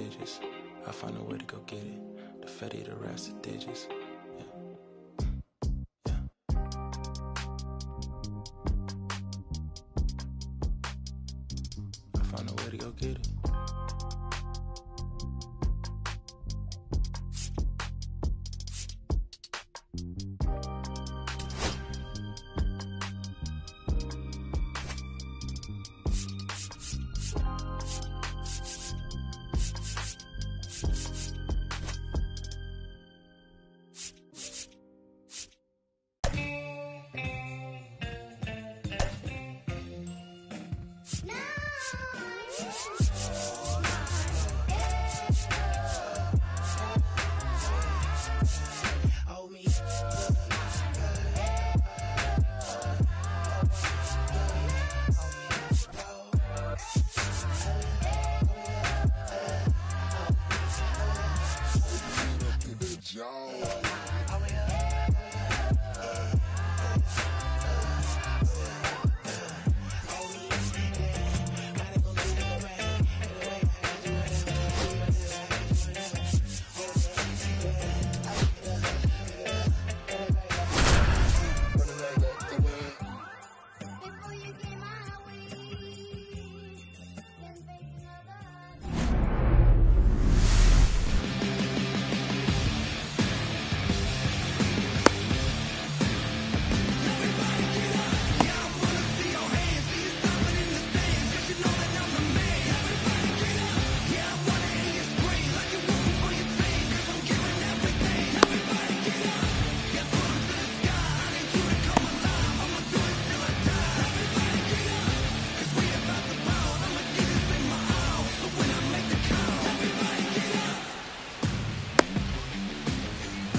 digits. I find a way to go get it. The fatty, the rest of digits. I found a way to go get it.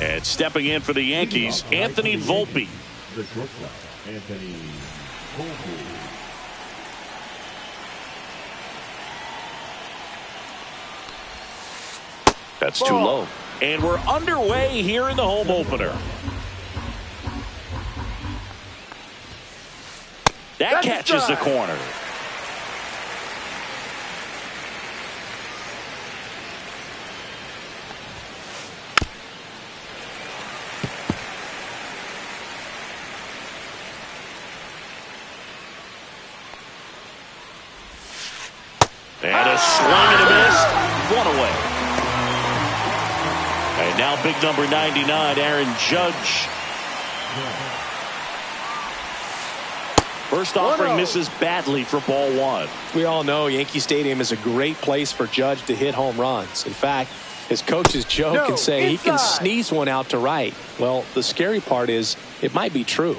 And stepping in for the Yankees, Anthony Volpe. The shortstop, Anthony Volpe. That's too low. And we're underway here in the home opener. That catches the corner. And a swing and a miss. One away. And now big number 99, Aaron Judge. First offering misses badly for ball one. We all know Yankee Stadium is a great place for Judge to hit home runs. In fact, his coaches joke and say he can sneeze one out to right. Well, the scary part is it might be true.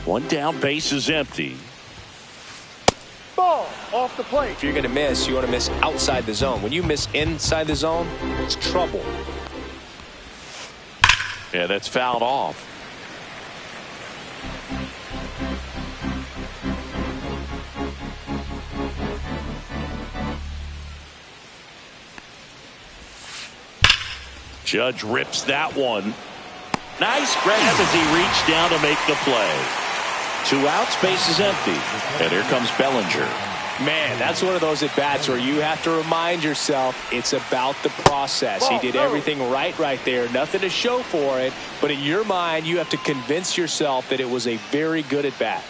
One down, base is empty. Ball off the plate. If you're going to miss, you want to miss outside the zone. When you miss inside the zone, it's trouble. Yeah, that's fouled off. Judge rips that one. Nice grab as he reached down to make the play. 2 outs, base is empty. And here comes Bellinger. Man, that's one of those at-bats where you have to remind yourself it's about the process. He did everything right there. Nothing to show for it. But in your mind, you have to convince yourself that it was a very good at-bat.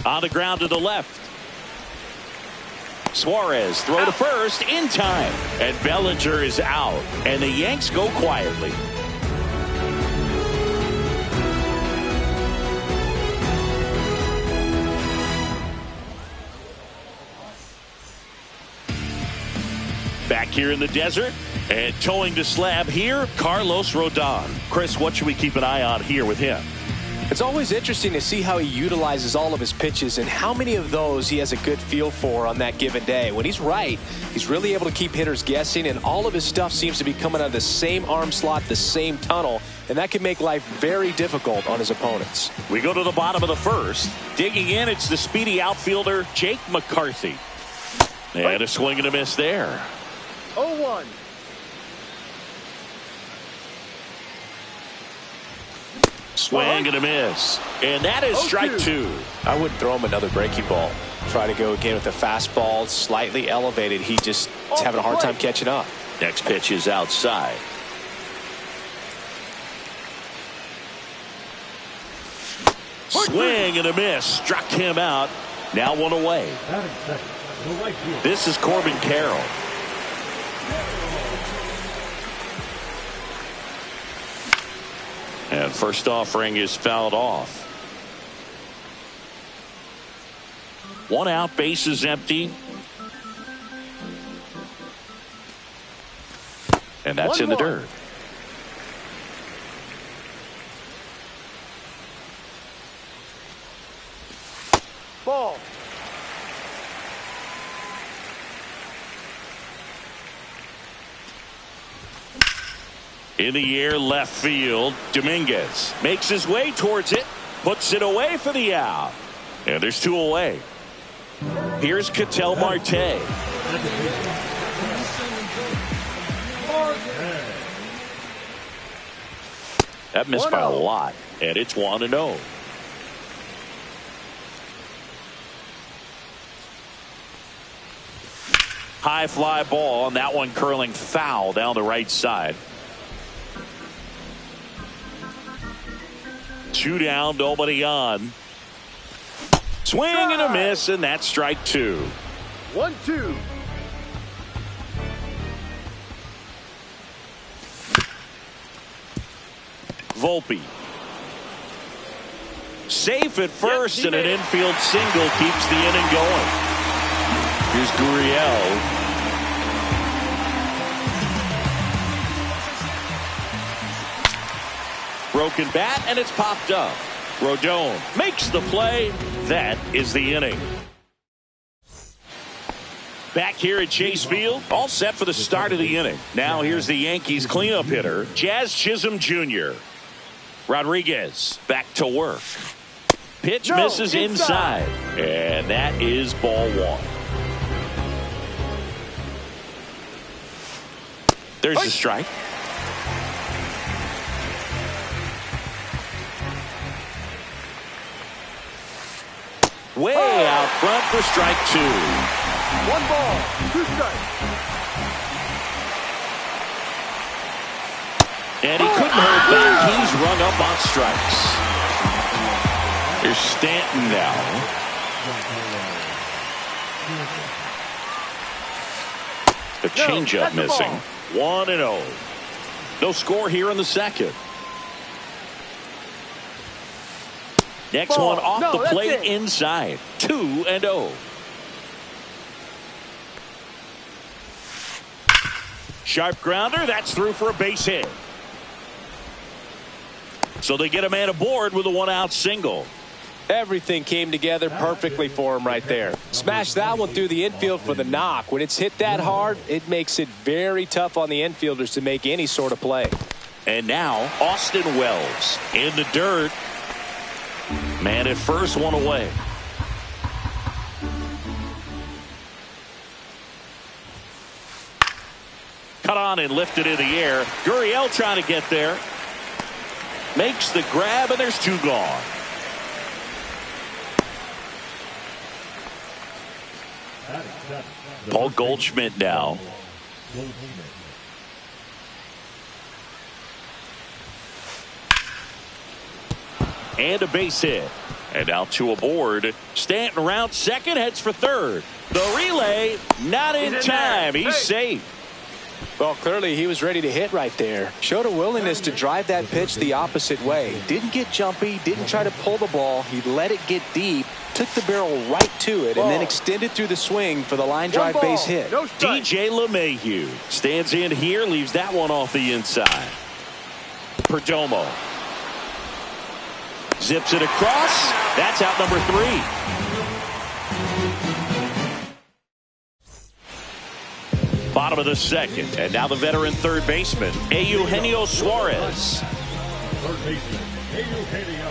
On the ground to the left. Suarez throw to first in time. And Bellinger is out. And the Yanks go quietly. Back here in the desert and towing the slab here, Carlos Rodon. Chris, what should we keep an eye on here with him? It's always interesting to see how he utilizes all of his pitches and how many of those he has a good feel for on that given day. When he's right, he's really able to keep hitters guessing, and all of his stuff seems to be coming out of the same arm slot, the same tunnel, and that can make life very difficult on his opponents. We go to the bottom of the first. Digging in, it's the speedy outfielder, Jake McCarthy. And a swing and a miss there. Swing and a miss. And that is strike two. I wouldn't throw him another breaking ball. Try to go again with the fastball, slightly elevated. He just is having a hard time catching up. Next pitch is outside. Swing and a miss. Struck him out. Now one away. This is Corbin Carroll. And first offering is fouled off. One out, base is empty. And that's in the dirt. Ball. In the air, left field. Dominguez makes his way towards it. Puts it away for the out. And there's two away. Here's Ketel Marte. That missed by a lot. And it's 1-0. High fly ball, and that one curling foul down the right side. Two down, nobody on. Swing and a miss, and that's strike two. 1-2. Volpe. Safe at first, and an infield single keeps the inning going. Here's Gurriel. Broken bat, and it's popped up. Rodon makes the play. That is the inning. Back here at Chase Field, all set for the start of the inning. Now here's the Yankees cleanup hitter, Jazz Chisholm Jr. Rodriguez back to work. Pitch misses inside. And that is ball one. There's the strike. Way out front for strike two. 1 ball, 2 strikes. And he couldn't hold back. He's rung up on strikes. Here's Stanton now. The changeup missing. 1-0. No score here in the second. Next one off the plate inside. 2-0. Sharp grounder. That's through for a base hit. So they get a man aboard with a 1-out single. Everything came together perfectly for him right there. Smashed that one through the infield for the knock. When it's hit that hard, it makes it very tough on the infielders to make any sort of play. And now Austin Wells in the dirt. Man at first, one away. Cut on and lifted in the air. Gurriel trying to get there. Makes the grab, and there's two gone. Paul Goldschmidt now. And a base hit. And now two aboard. Stanton around second, heads for third. The relay, not in time. He's safe. Well, clearly he was ready to hit right there. Showed a willingness to drive that pitch the opposite way. Didn't get jumpy, didn't try to pull the ball. He let it get deep, took the barrel right to it, and then extended through the swing for the line drive base hit. DJ LeMahieu stands in here, leaves that one off the inside. Perdomo zips it across. That's out number 3. Bottom of the second, and now the veteran third baseman, Eugenio Suarez. Third baseman, Eugenio.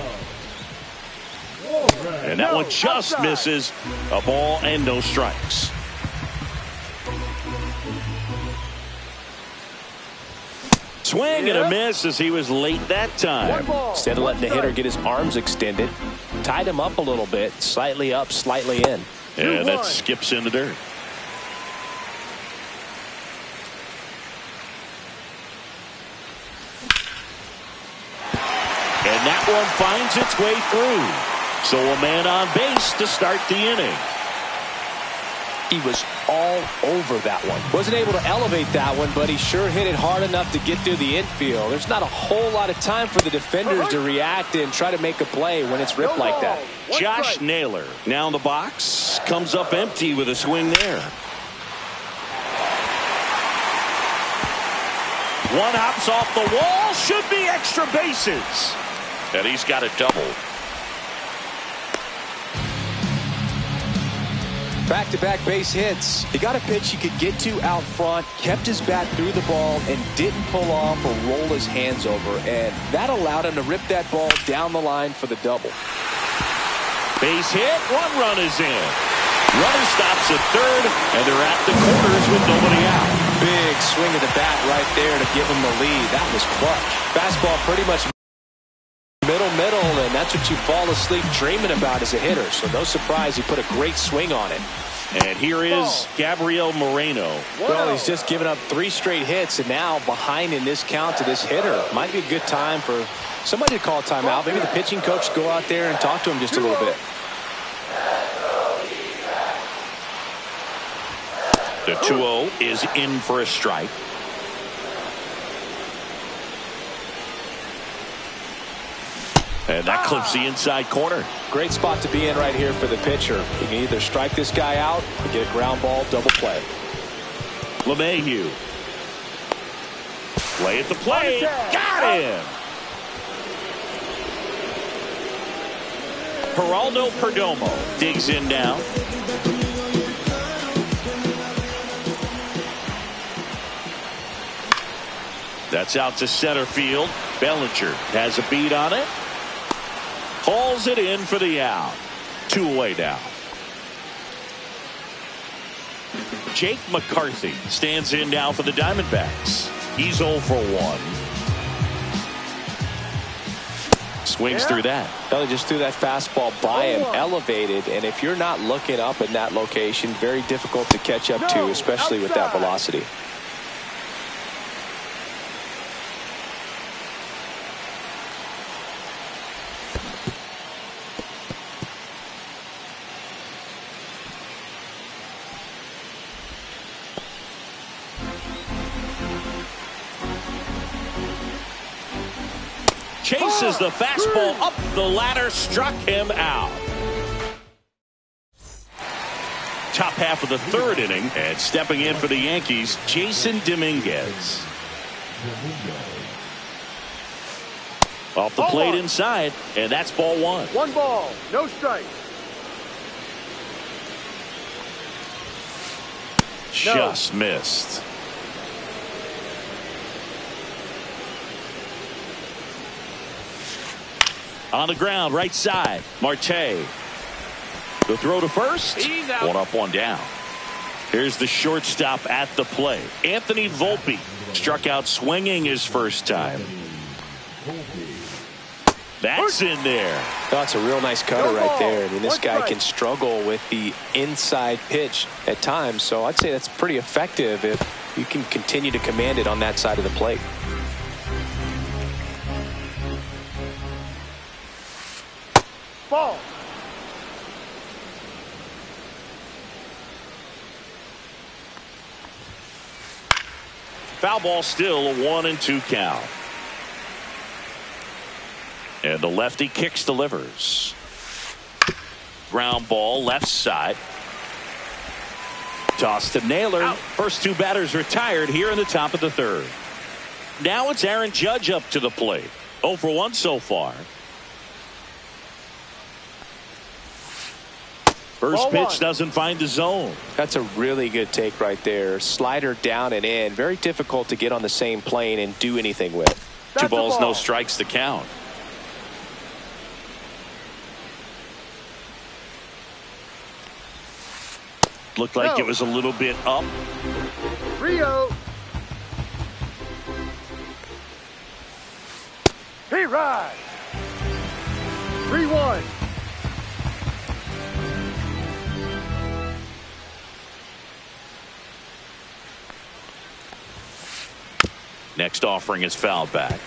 And that one just misses. A ball and no Swing and a miss as he was late that time. Instead of letting the hitter get his arms extended, tied him up a little bit, slightly up, slightly in. And that skips in the dirt. And that one finds its way through. So a man on base to start the inning. He was all over that one. Wasn't able to elevate that one, but he sure hit it hard enough to get through the infield. There's not a whole lot of time for the defenders to react and try to make a play when it's ripped like that. Josh Naylor now in the box. Comes up empty with a swing there. One hops off the wall. Should be extra bases. And he's got a double. Back-to-back base hits. He got a pitch he could get to out front, kept his bat through the ball, and didn't pull off or roll his hands over. And that allowed him to rip that ball down the line for the double. Base hit. One run is in. Runner stops at third, and they're at the corners with nobody out. Big swing of the bat right there to give him the lead. That was clutch. Fastball pretty much middle, and that's what you fall asleep dreaming about as a hitter. So no surprise he put a great swing on it. And here is Gabriel Moreno. Well, he's just given up 3 straight hits, and now behind in this count to this hitter. Might be a good time for somebody to call a timeout. Maybe the pitching coach go out there and talk to him just a little bit. The 2-0 is in for a strike. And that clips the inside corner. Great spot to be in right here for the pitcher. You can either strike this guy out or get a ground ball double play. LeMahieu. Play at the plate. Got him. Geraldo Perdomo digs in now. That's out to center field. Bellinger has a beat on it. Hauls it in for the out. 2 away now. Jake McCarthy stands in now for the Diamondbacks. He's 0 for 1. Swings through that. Belly just threw that fastball by him, elevated, and if you're not looking up in that location, very difficult to catch up to, especially with that velocity. Chases the fastball up the ladder, struck him out. Top half of the 3rd inning, and stepping in for the Yankees, Jason Dominguez. Off the plate inside, and that's ball 1. 1 ball, no strike. Just missed. On the ground, right side, Marte. The throw to first. 1 up, 1 down. Here's the shortstop at the plate. Anthony Volpe struck out swinging his first time. That's in there. That's a real nice cutter right there. I mean, this guy can struggle with the inside pitch at times, so I'd say that's pretty effective if you can continue to command it on that side of the plate. Ball. Foul ball still, a 1-2 count. And the lefty kicks, delivers. Ground ball left side. Toss to Naylor. Out. First 2 batters retired here in the top of the 3rd. Now it's Aaron Judge up to the plate. 0 for 1 so far. First pitch doesn't find the zone. That's a really good take right there. Slider down and in. Very difficult to get on the same plane and do anything with. That's 2 balls, no strikes to count. Looked like it was a little bit up. Rio. Re-ride. 3-1. Next offering is fouled back.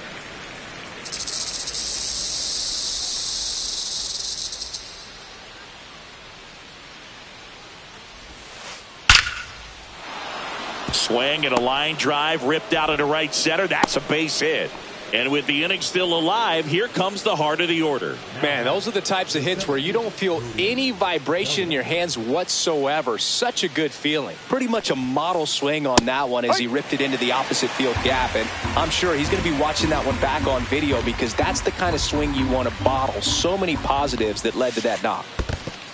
Swing and a line drive ripped out into right center. That's a base hit. And with the inning still alive, here comes the heart of the order. Man, those are the types of hits where you don't feel any vibration in your hands whatsoever. Such a good feeling. Pretty much a model swing on that one as he ripped it into the opposite field gap. And I'm sure he's going to be watching that one back on video because that's the kind of swing you want to bottle. So many positives that led to that knock.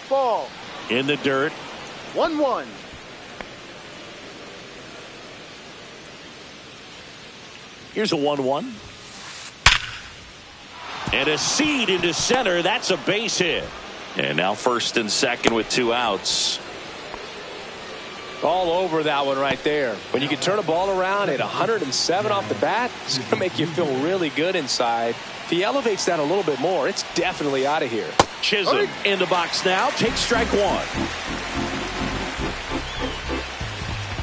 Ball. In the dirt. 1-1. Here's a 1-1. And a seed into center. That's a base hit. And now first and second with 2 outs. All over that one right there. When you can turn a ball around at 107 off the bat, it's going to make you feel really good inside. If he elevates that a little bit more, it's definitely out of here. Chisholm in the box now. Takes strike 1.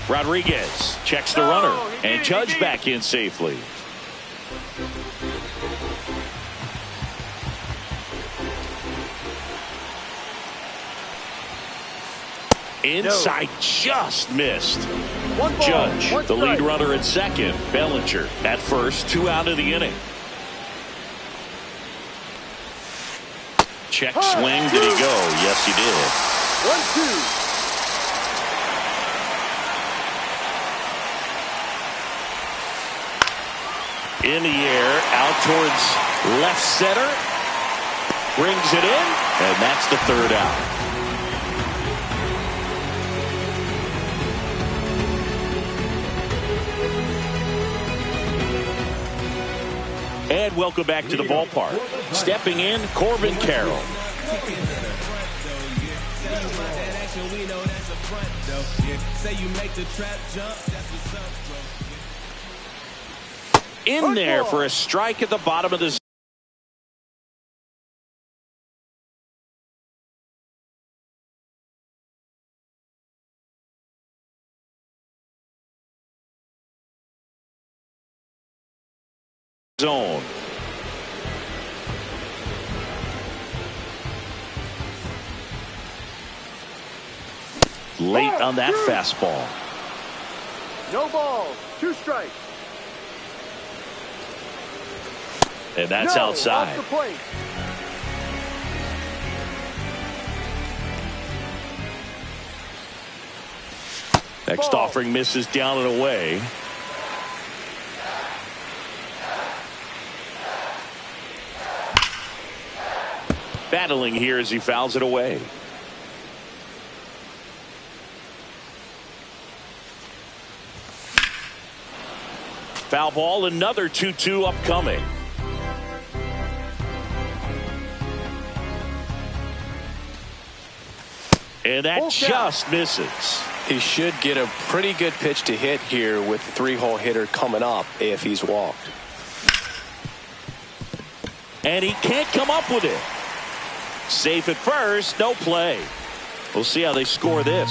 Rodriguez checks the runner. And Judge back in safely. Inside, just missed. Judge, the lead runner at second. Bellinger at first, 2 out of the inning. Check swing. Did he go? Yes, he did. 1-2. In the air, out towards left center. Brings it in, and that's the 3rd out. And welcome back to the ballpark. Stepping in, Corbin Carroll. In there for a strike at the bottom of the zone. Late on that fastball. No balls. 2 strikes. And that's outside. Off the plate. Next offering misses down and away. Battling here as he fouls it away. Foul ball, another 2-2 upcoming. And that just misses. He should get a pretty good pitch to hit here with the 3-hole hitter coming up if he's walked. And he can't come up with it. Safe at first, no play. We'll see how they score this.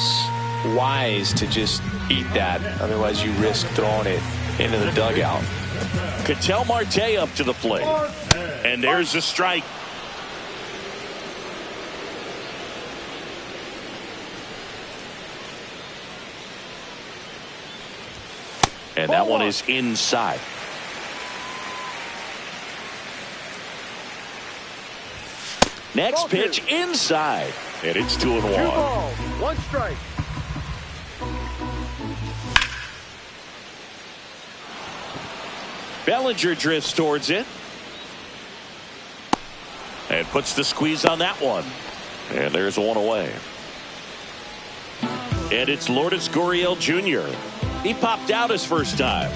Wise to just eat that. Otherwise, you risk throwing it into the dugout. Ketel Marte up to the plate. And there's a strike. And that one is inside. Next pitch inside. And it's 2-1. 2 balls. 1 strike. Bellinger drifts towards it. And puts the squeeze on that one. And there's 1 away. And it's Lourdes Gurriel Jr. He popped out his first time.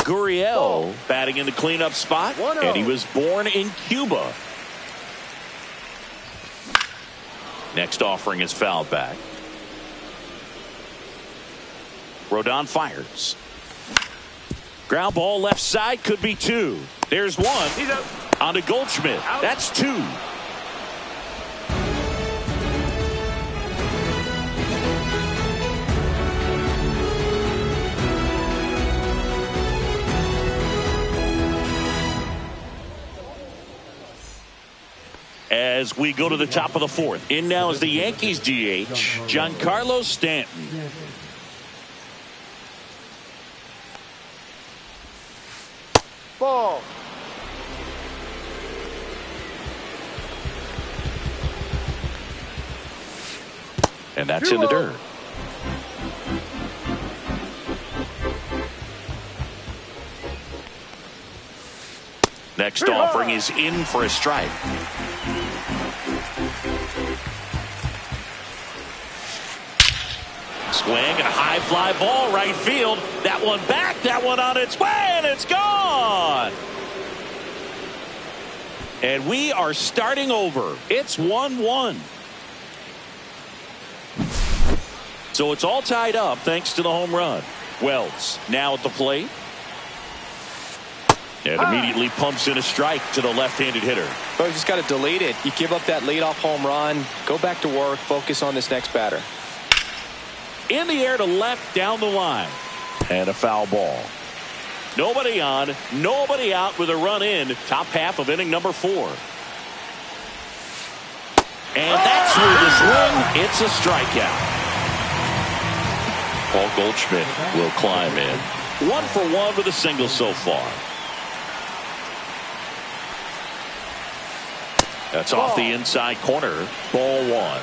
Gurriel batting in the cleanup spot. And he was born in Cuba. Next offering is fouled back. Rodon fires. Ground ball left side, could be two. There's one. He's out. On to Goldschmidt. That's two. As we go to the top of the fourth. In now is the Yankees DH, Giancarlo Stanton. Ball. And that's in the dirt. Next offering is in for a strike. Swing and a high fly ball right field. That one back, that one on its way, and it's gone. And we are starting over. It's 1-1. So it's all tied up thanks to the home run. Wells now at the plate. And immediately pumps in a strike to the left-handed hitter. Well, you just got to delete it. You give up that leadoff home run, go back to work, focus on this next batter. In the air to left down the line. And a foul ball. Nobody on, nobody out with a run in. Top half of inning number 4. And that's where the swing. It's a strikeout. Paul Goldschmidt will climb in. 1 for 1 with a single so far. That's off the inside corner. Ball 1.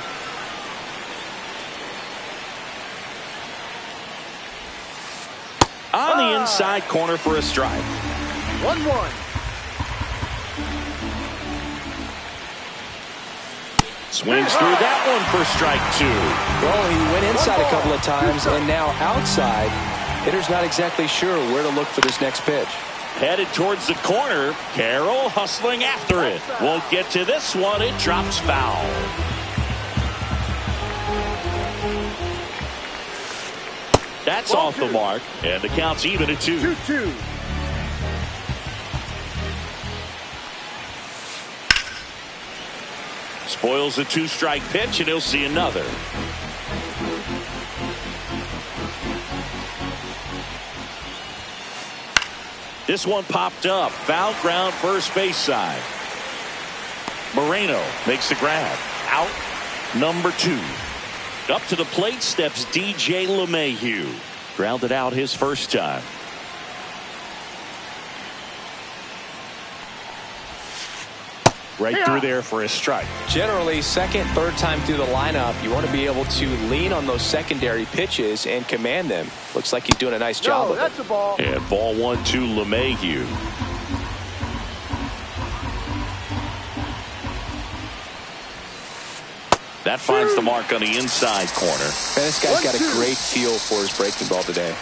On the inside corner for a strike. 1-1. Swings through that one for strike 2. Well, he went inside a couple of times, and now outside. Hitter's not exactly sure where to look for this next pitch. Headed towards the corner. Carroll hustling after it. Won't get to this one. It drops foul. That's off the mark. And the count's even at 2. 2-2. Spoils a 2-strike pitch, and he'll see another. This one popped up. Foul ground first base side. Moreno makes the grab. Out number 2. Up to the plate steps DJ LeMahieu. Grounded out his first time. Right through there for a strike. Generally, second, third time through the lineup, you want to be able to lean on those secondary pitches and command them. Looks like he's doing a nice job of it. That's a ball. And ball 1 to LeMahieu. That finds the mark on the inside corner. And this guy's got a great feel for his breaking ball today.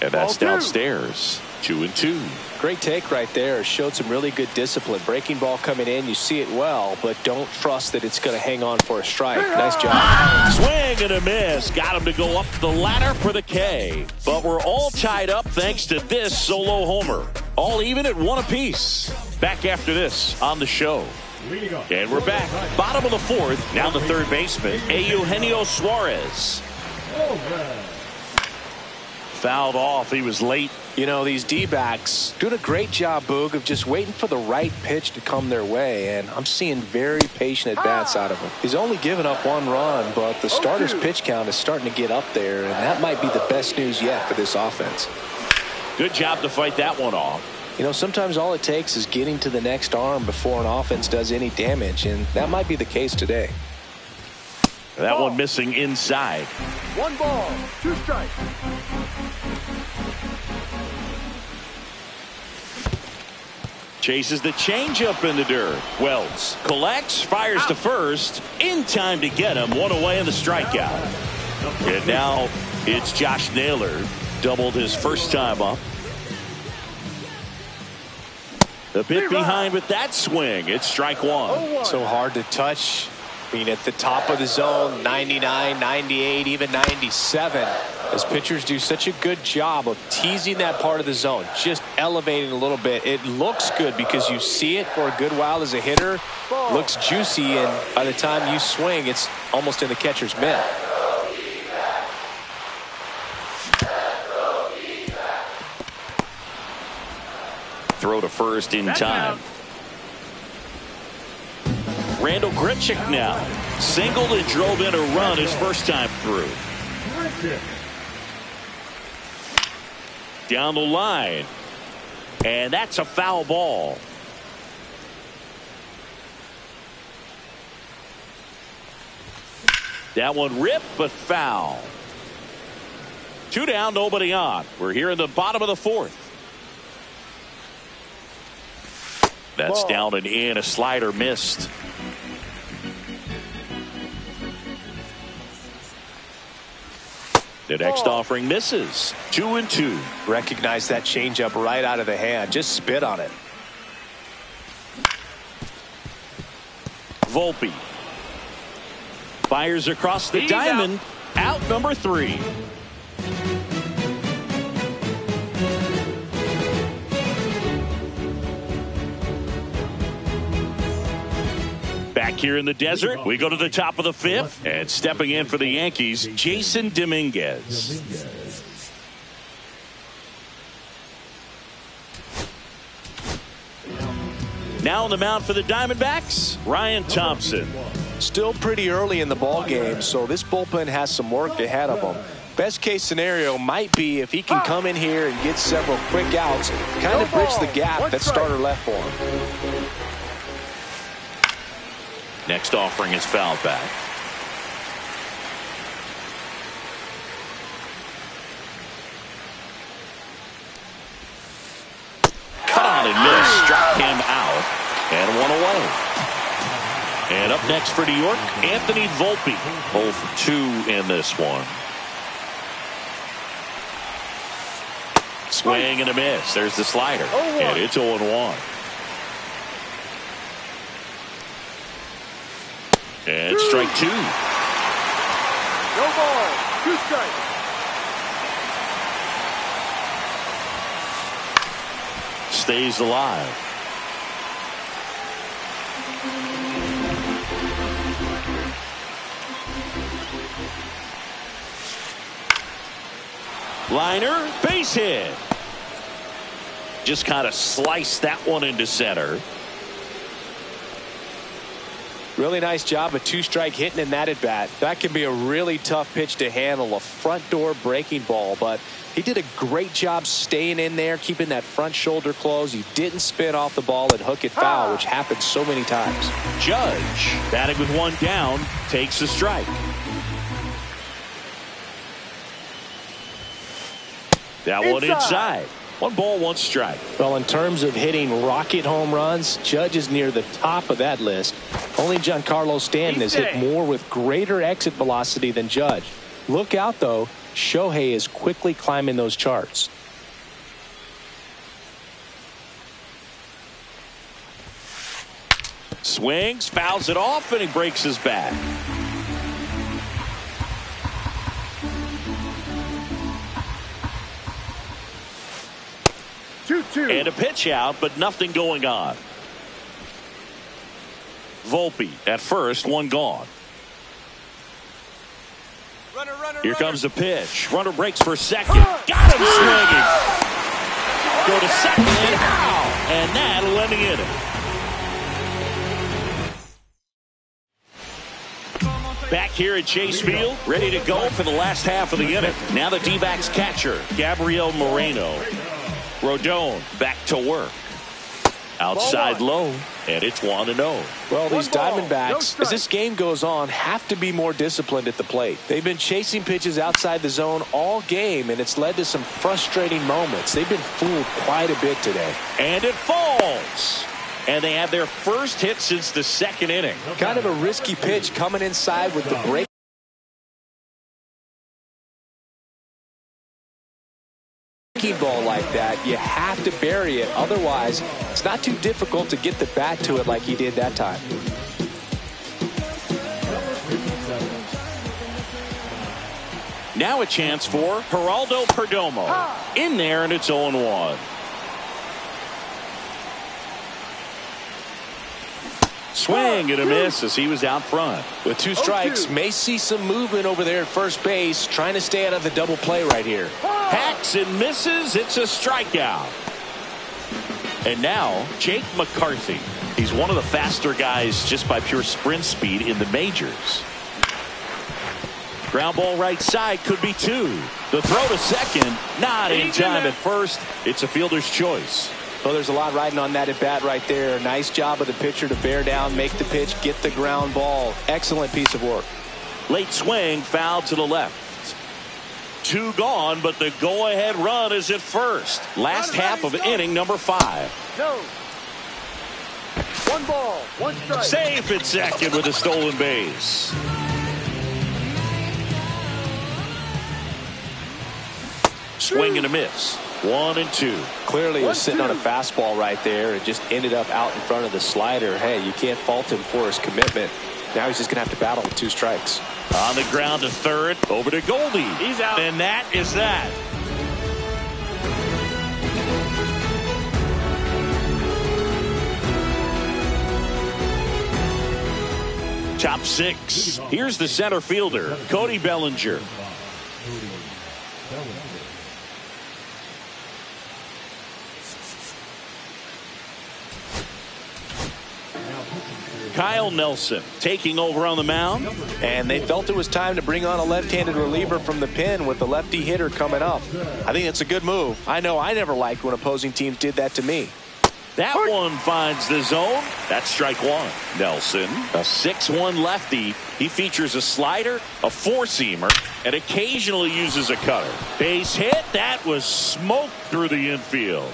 And that's downstairs. 2-2. Great take right there. Showed some really good discipline. Breaking ball coming in, you see it well, but don't trust that it's going to hang on for a strike. Nice job. Swing and a miss. Got him to go up the ladder for the K. But we're all tied up thanks to this solo homer. All even at 1 apiece. Back after this on the show. And we're back. Bottom of the 4th. Now the third baseman, Eugenio Suarez. Fouled off. He was late. You know, these D-backs doing a great job, Boog, of just waiting for the right pitch to come their way, and I'm seeing very patient at-bats out of him. He's only given up 1 run, but the starter's pitch count is starting to get up there, and that might be the best news yet for this offense. Good job to fight that one off. You know, sometimes all it takes is getting to the next arm before an offense does any damage, and that might be the case today. That one missing inside. 1 ball, 2 strikes. Chases the changeup in the dirt. Wells collects, fires to first. In time to get him. 1 away in the strikeout. And now it's Josh Naylor. Doubled his first time up. The bit behind with that swing. It's strike 1. So hard to touch. I mean, at the top of the zone, 99, 98, even 97. As pitchers do such a good job of teasing that part of the zone, just elevating a little bit. It looks good because you see it for a good while as a hitter. Looks juicy, and by the time you swing, it's almost in the catcher's mitt. Throw to first in time. Randall Grichuk now singled and drove in a run his first time through. Down the line, and that's a foul ball. That one ripped, but foul. 2 down, nobody on. We're here in the bottom of the 4th. That's down and in. A slider missed. The next offering misses. 2-2. Recognize that changeup right out of the hand. Just spit on it. Volpe fires across the diamond. Out number 3. Back here in the desert, we go to the top of the 5th, and stepping in for the Yankees, Jason Dominguez. Now on the mound for the Diamondbacks, Ryan Thompson. Still pretty early in the ball game, so this bullpen has some work ahead of them. Best case scenario might be if he can come in here and get several quick outs, kind of bridge the gap that starter left for him. Next offering is fouled back. Cut on and missed. Struck him out. And 1 away. And up next for New York, Anthony Volpe. 0 for 2 in this one. Swing and a miss. There's the slider. And it's 0-1. And strike 2. No ball. 2 strikes. Stays alive. Liner, base hit. Just kind of sliced that one into center. Really nice job of 2-strike hitting in that at bat. That can be a really tough pitch to handle, a front door breaking ball, but he did a great job staying in there, keeping that front shoulder closed. He didn't spin off the ball and hook it foul, which happens so many times. Judge, batting with 1 down, takes the strike. That one inside. 1 ball, 1 strike. Well, in terms of hitting rocket home runs, Judge is near the top of that list. Only Giancarlo Stanton has hit more with greater exit velocity than Judge. Look out, though. Shohei is quickly climbing those charts. Swings, fouls it off, and he breaks his bat. And a pitch out, but nothing going on. Volpe at first, 1 gone. Here comes the pitch. Runner breaks for second. Got him swinging. Go to second and out. And that'll end the inning. Back here at Chase Field, ready to go for the last half of the inning. Now the D-backs catcher, Gabriel Moreno. Rodon back to work. Outside low, and it's 1-0. Well, these Diamondbacks, as this game goes on, have to be more disciplined at the plate. They've been chasing pitches outside the zone all game, and it's led to some frustrating moments. They've been fooled quite a bit today. And it falls. And they have their first hit since the 2nd inning. Kind of a risky pitch coming inside with the break. Ball like that, you have to bury it. Otherwise, it's not too difficult to get the bat to it like he did that time. Now a chance for Geraldo Perdomo. In there, and it's 0-1. Swing and a miss as he was out front. With 2 strikes, may see some movement over there at first base, trying to stay out of the double play right here. Hacks and misses. It's a strikeout. And now Jake McCarthy. He's one of the faster guys just by pure sprint speed in the majors. Ground ball right side, could be 2. The throw to second, not in time at first. It's a fielder's choice. Well, there's a lot riding on that at bat right there. Nice job of the pitcher to bear down, make the pitch, get the ground ball. Excellent piece of work. Late swing, foul to the left. 2 gone, but the go-ahead run is at first. Last half of inning number 5. No. 1 ball, 1 strike. Safe at second with a stolen base. Swing and a miss. 1-2. Clearly he was sitting on a fastball right there and just ended up out in front of the slider. Hey, you can't fault him for his commitment. Now he's just going to have to battle with 2 strikes. On the ground to third. Over to Goldie. He's out. And that is that. Top 6. Here's the center fielder, Cody Bellinger. Kyle Nelson taking over on the mound. And they felt it was time to bring on a left-handed reliever from the pen with the lefty hitter coming up. I think it's a good move. I know I never liked when opposing teams did that to me. That one finds the zone. That's strike 1. Nelson, a 6'1 lefty. He features a slider, a 4-seamer, and occasionally uses a cutter. Base hit. That was smoked through the infield.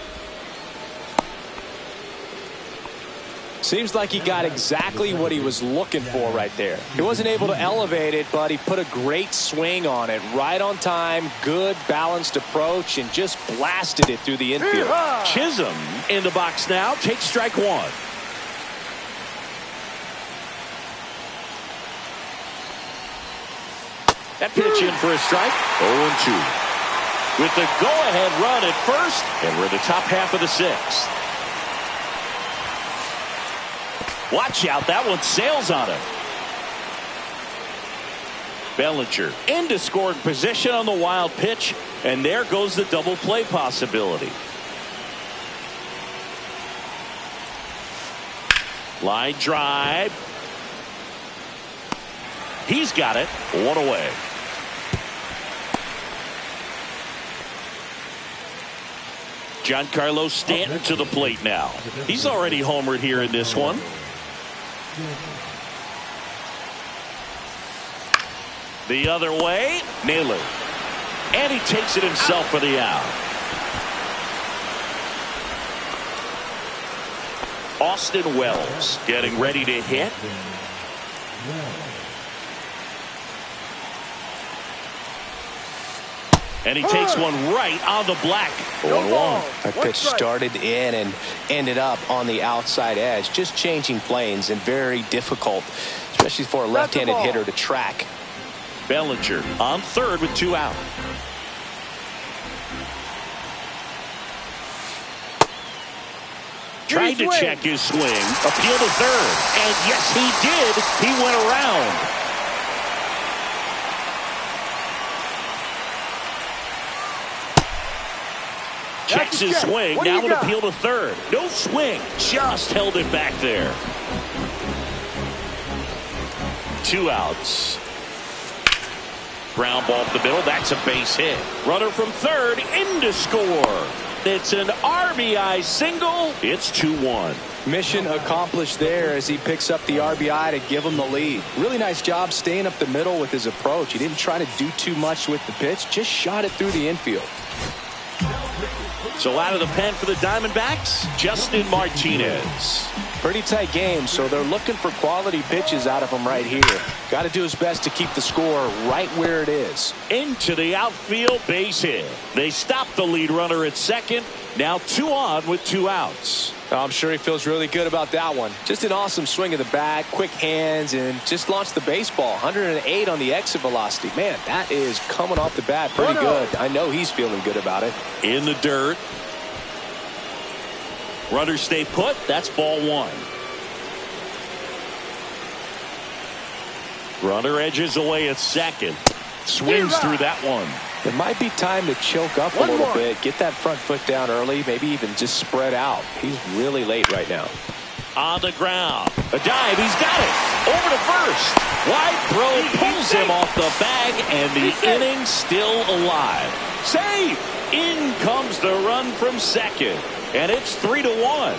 Seems like he got exactly what he was looking for right there. He wasn't able to elevate it, but he put a great swing on it. Right on time, good balanced approach, and just blasted it through the infield. Chisholm in the box now. Takes strike 1. That pitch in for a strike. 0-2. With the go-ahead run at first, and we're in the top half of the 6th. Watch out, that one sails on him. Bellinger into scoring position on the wild pitch, and there goes the double play possibility. Line drive. He's got it. 1 away. Giancarlo Stanton to the plate now. He's already homered here in this one. The other way, Naylor. And he takes it himself for the out. Austin Wells getting ready to hit. And he takes one right on the black. 1-1. That pitch started in and ended up on the outside edge. Just changing planes and very difficult, especially for a left-handed hitter to track. Bellinger on third with 2 out. Tried to check his swing. Appeal to third. And yes, he did. He went around. Checks his swing. Now an appeal to third. No swing. Just held it back there. 2 outs. Ground ball up the middle. That's a base hit. Runner from third in to score. It's an RBI single. It's 2-1. Mission accomplished there as he picks up the RBI to give him the lead. Really nice job staying up the middle with his approach. He didn't try to do too much with the pitch. Just shot it through the infield. So out of the pen for the Diamondbacks, Justin Martinez. Pretty tight game, so they're looking for quality pitches out of him right here. Got to do his best to keep the score right where it is. Into the outfield, base hit. They stop the lead runner at second. Now 2 on with 2 outs. I'm sure he feels really good about that one. Just an awesome swing of the bat, quick hands, and just launched the baseball. 108 on the exit velocity. Man, that is coming off the bat pretty good. I know he's feeling good about it. In the dirt. Runners stay put. That's ball one. Runner edges away at second. Swings through that one. It might be time to choke up a little bit. Get that front foot down early. Maybe even just spread out. He's really late right now. On the ground. A dive. He's got it. Over to first. Wide throw pulls him off the bag, and the inning still alive. Save. In comes the run from second. And it's 3-1.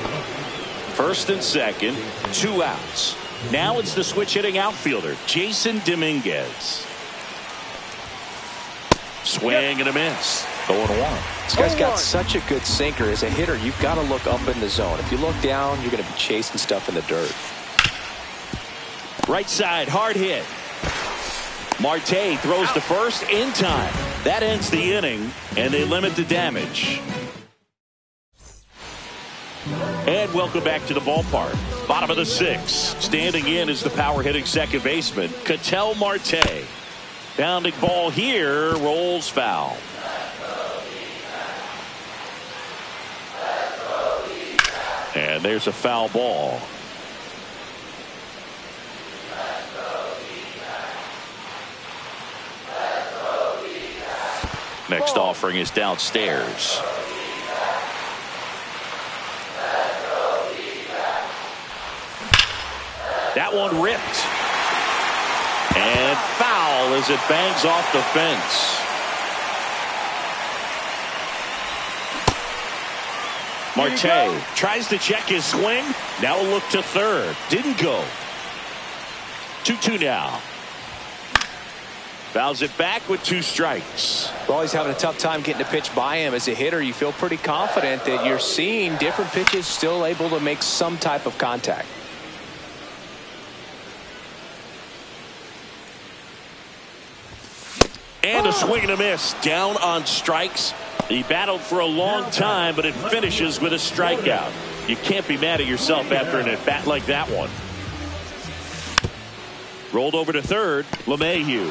First and second. 2 outs. Now it's the switch hitting outfielder, Jason Dominguez. Swing and a miss. 0-1. This guy's got such a good sinker. As a hitter, you've got to look up in the zone. If you look down, you're going to be chasing stuff in the dirt. Right side, hard hit. Marte throws to first in time. That ends the inning, and they limit the damage. And welcome back to the ballpark. Bottom of the 6th. Standing in is the power hitting second baseman, Ketel Marte. Bounding ball here, rolls foul. And there's a foul ball. Next offering is downstairs. That one ripped. And foul as it bangs off the fence. Marte tries to check his swing. Now a look to third. Didn't go. 2-2 now. Fouls it back with 2 strikes. Well, he's having a tough time getting a pitch by him. As a hitter, you feel pretty confident that you're seeing different pitches still able to make some type of contact. And a swing and a miss. Down on strikes. He battled for a long time, but it finishes with a strikeout. You can't be mad at yourself after an at-bat like that one. Rolled over to third. LeMahieu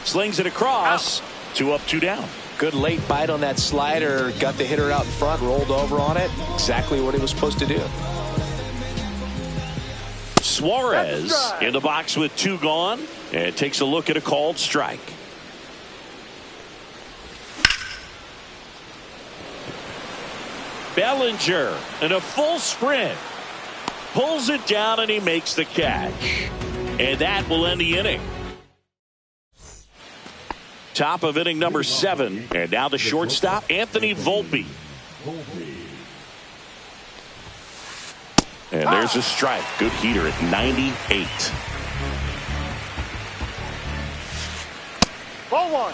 slings it across. 2 up, 2 down. Good late bite on that slider. Got the hitter out in front. Rolled over on it. Exactly what he was supposed to do. Suarez in the box with 2 gone. And takes a look at a called strike. Bellinger in a full sprint. Pulls it down and he makes the catch. And that will end the inning. Top of inning number 7. And now the shortstop, Anthony Volpe. And there's a strike. Good heater at 98. Ball 1.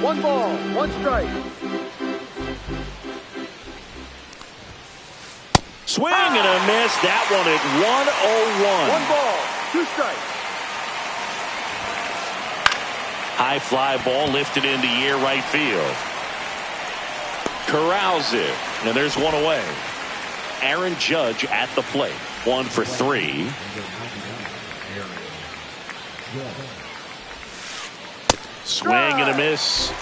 1 ball, 1 strike. Swing and a miss. That one at 101. 1 ball, 2 strikes. High fly ball lifted into air right field. Corrals it. And there's one away. Aaron Judge at the plate. 1 for 3. Swing and a miss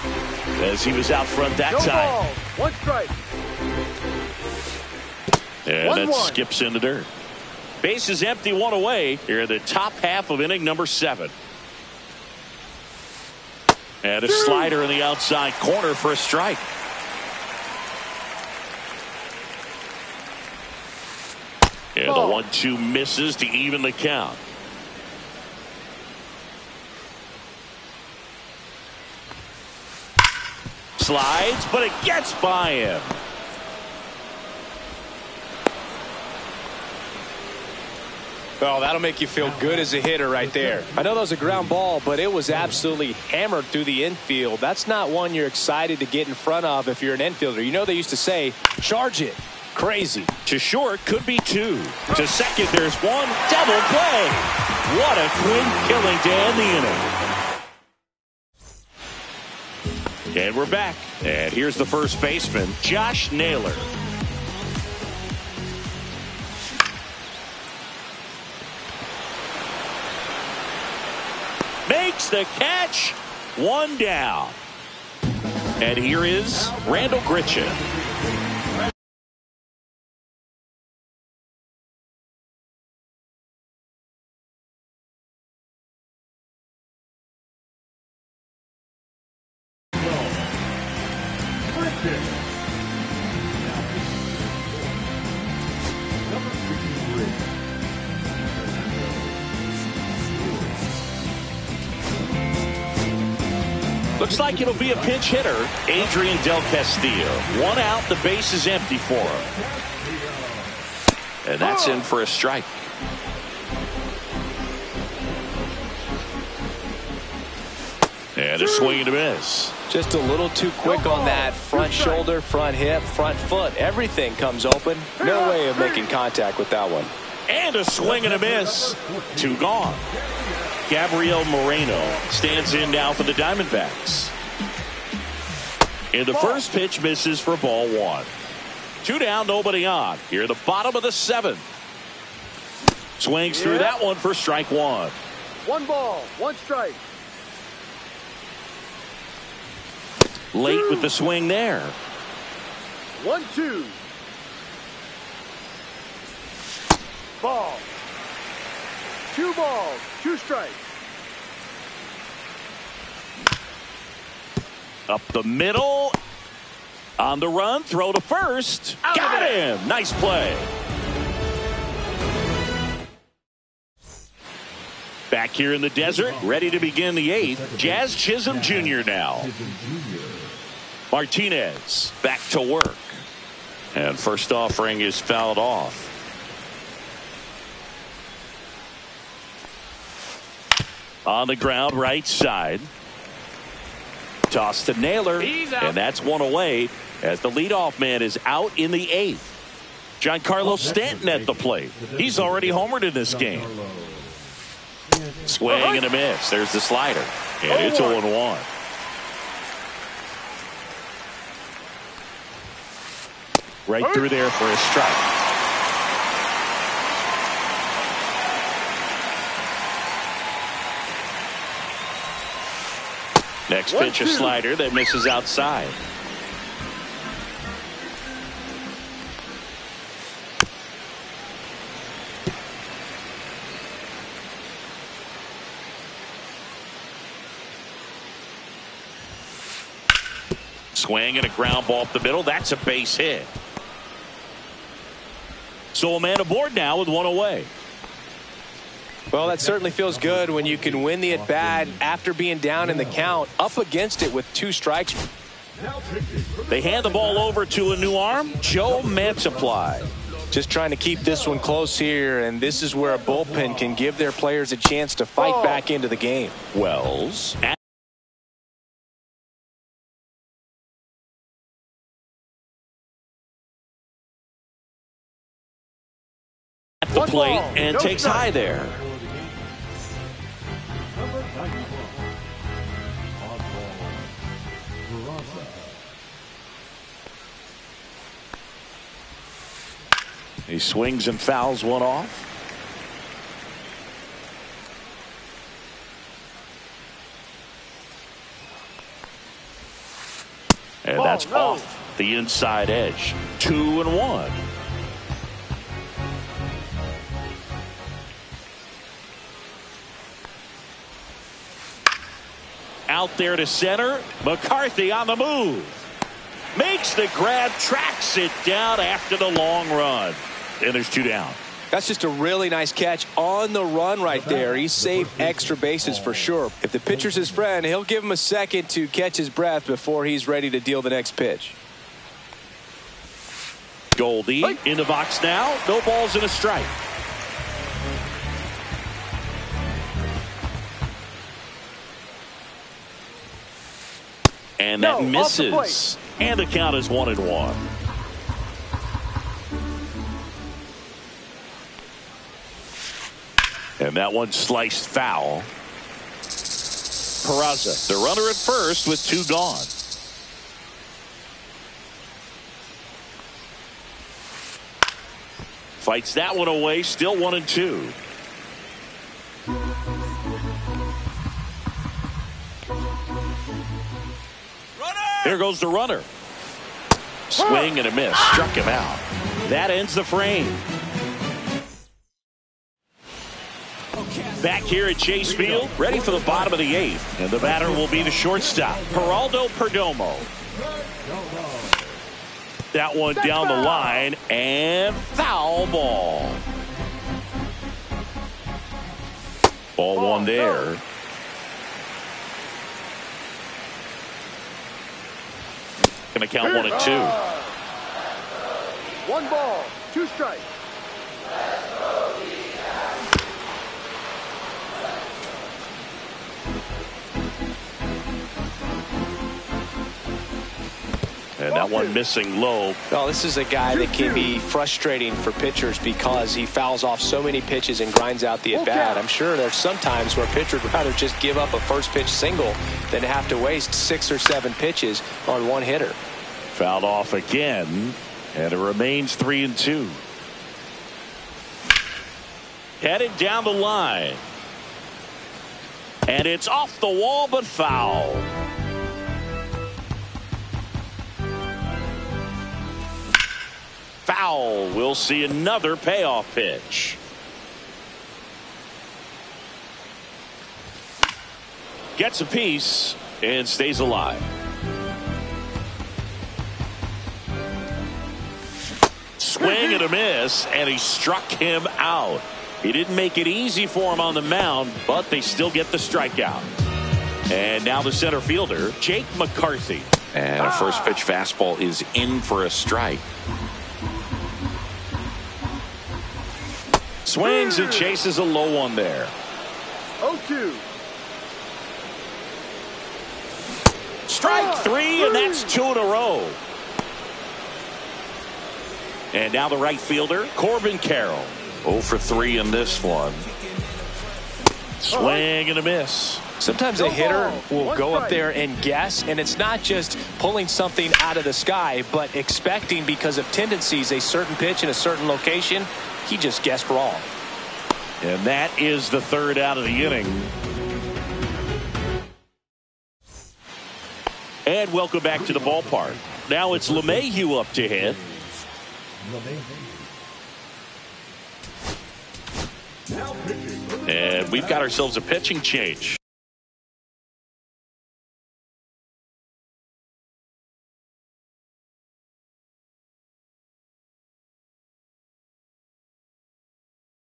as he was out front that time. Ball, 1 strike. And that skips in the dirt. Base is empty, 1 away here in the top half of inning number 7. And a slider in the outside corner for a strike. And the 1-2 misses to even the count. Slides, but it gets by him. Well, that'll make you feel good as a hitter right there. I know that was a ground ball, but it was absolutely hammered through the infield. That's not one you're excited to get in front of if you're an infielder. You know they used to say, charge it. Crazy. To short could be 2. To second, there's 1. Double play. What a quick killing to end the inning. And we're back. And here's the first baseman, Josh Naylor. Makes the catch. One down. And here is Randall Gritchen. Looks like it'll be a pinch hitter, Adrian Del Castillo. One out, the base is empty for him. And that's in for a strike. And a swing and a miss. Just a little too quick on that front shoulder, front hip, front foot. Everything comes open. No way of making contact with that one. And a swing and a miss. Two gone. Gabriel Moreno stands in now for the Diamondbacks. And the first pitch misses for ball one. Two down, nobody on. Here at the bottom of the seventh. Swings through that one for strike one. 1 ball, 1 strike. Late with the swing there. 1-2. Ball. 2 balls, 2 strikes. Up the middle. On the run, throw to first. Got him. Nice play. Back here in the desert, ready to begin the eighth. Jazz Chisholm Jr. now. Martinez back to work. And first offering is fouled off. On the ground, right side. Toss to Naylor. And that's one away as the leadoff man is out in the eighth. Giancarlo Stanton at the plate. He's already homered in this game. Swing and a miss. There's the slider. And it's 0-1. Right through there for a strike. Next pitch, a slider that misses outside. Swing and a ground ball up the middle. That's a base hit. So a man aboard now with one away. Well, that certainly feels good when you can win the at-bat after being down in the count, up against it with 2 strikes. They hand the ball over to a new arm, Joe Mantiply. Just trying to keep this one close here, and this is where a bullpen can give their players a chance to fight back into the game. Wells at the plate and takes high there. He swings and fouls one off. And that's off the inside edge. 2-1. Out there to center. McCarthy on the move. Makes the grab, tracks it down after the long run. And there's 2 down. That's just a really nice catch on the run right there. He saved extra bases for sure. If the pitcher's his friend, he'll give him a second to catch his breath before he's ready to deal the next pitch. Goldie in the box now. No balls and a strike. And that misses. And the count is 1-1. And that one sliced foul. Peraza, the runner at first with 2 gone. Fights that one away, still 1-2. There goes the runner. Swing and a miss. Struck him out. That ends the frame. Back here at Chase Field, ready for the bottom of the 8th. And the batter will be the shortstop, Geraldo Perdomo. That one down the line, and foul ball. Ball one there. Going to count 1 and 2. 1 ball, 2 strikes. And that one missing low. Well, this is a guy that can be frustrating for pitchers because he fouls off so many pitches and grinds out the at-bat. I'm sure there's some times where pitchers would rather just give up a first pitch single than have to waste 6 or 7 pitches on one hitter. Fouled off again, and it remains 3 and 2. Headed down the line. And it's off the wall, but foul. Foul. We'll see another payoff pitch. Gets a piece and stays alive. Swing and a miss, and he struck him out. He didn't make it easy for him on the mound, but they still get the strikeout. And now the center fielder, Jake McCarthy. And a first pitch fastball is in for a strike. Swings and chases a low one there. 0-2. Strike 3, and that's 2 in a row. And now the right fielder, Corbin Carroll. 0 for 3 in this one. Swing and a miss. Sometimes a hitter will go up there and guess, and it's not just pulling something out of the sky, but expecting because of tendencies a certain pitch in a certain location. He just guessed wrong. And that is the 3rd out of the inning. And welcome back to the ballpark. Now it's LeMahieu up to hit. And we've got ourselves a pitching change.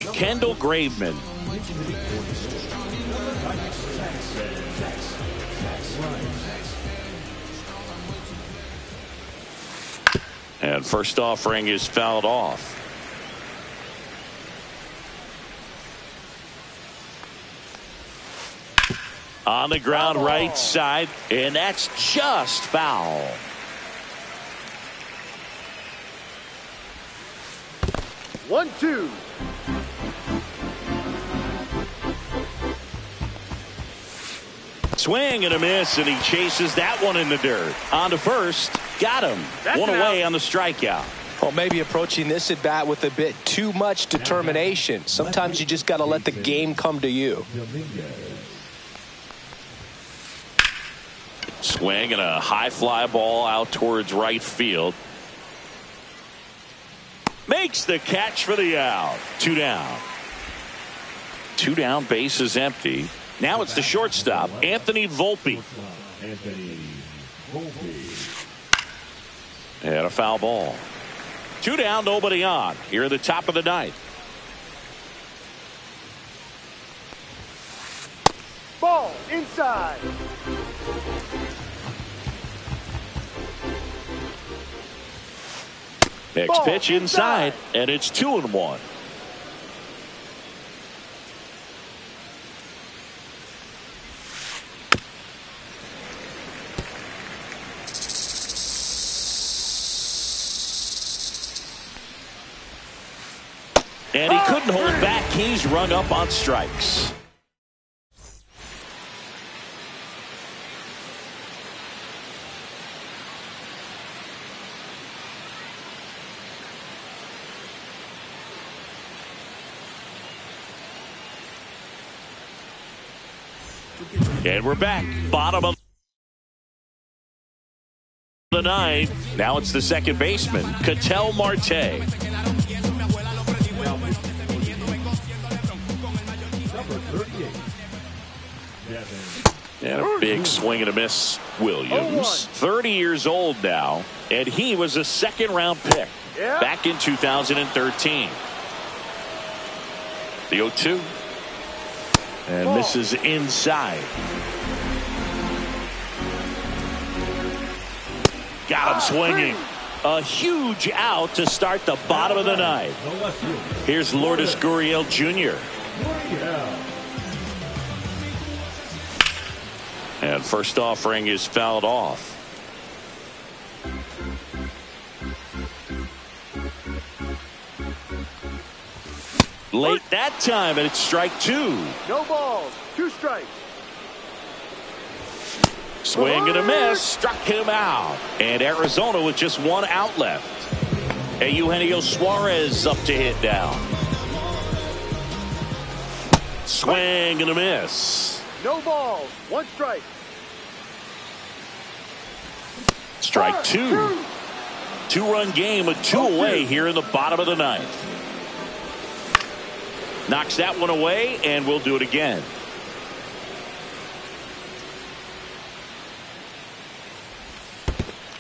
Kendall Graveman. And first offering is fouled off. On the ground right side, and that's just foul. One, two. Swing and a miss, and he chases that one in the dirt. On to first, got him. One away on the strikeout. Well, maybe approaching this at bat with a bit too much determination. Sometimes you just got to let the game come to you. Swing and a high fly ball out towards right field. Makes the catch for the out. 2 down. 2 down, base is empty. Now it's the shortstop, Anthony Volpe. And a foul ball. 2 down, nobody on. Here at the top of the 9th. Ball inside. Next pitch inside, and it's 2-1. And he couldn't hold back. He's rung up on strikes. And we're back. Bottom of 9. Now it's the second baseman, Ketel Marte. Number 38. And a big swing and a miss, Williams. 30 years old now, and he was a second-round pick back in 2013. The 0-2. And misses inside. Got him swinging. A huge out to start the bottom of the ninth. Here's Lourdes Gurriel Jr. And first offering is fouled off. Late that time, and it's strike 2. No balls. 2 strikes. Swing and a miss. Struck him out. And Arizona with just 1 out left. And Eugenio Suarez up to hit now. Swing and a miss. No balls. 1 strike. Strike 2. 2-run game with 2 away here in the bottom of the ninth. Knocks that one away, and we'll do it again.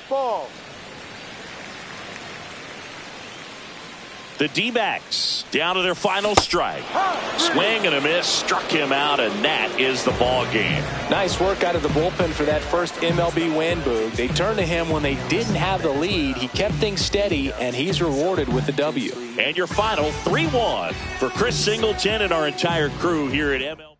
Ball. The D-backs down to their final strike. Swing and a miss. Struck him out, and that is the ball game. Nice work out of the bullpen for that first MLB win, Boog. They turned to him when they didn't have the lead. He kept things steady, and he's rewarded with the W. And your final 3-1 for Chris Singleton and our entire crew here at MLB.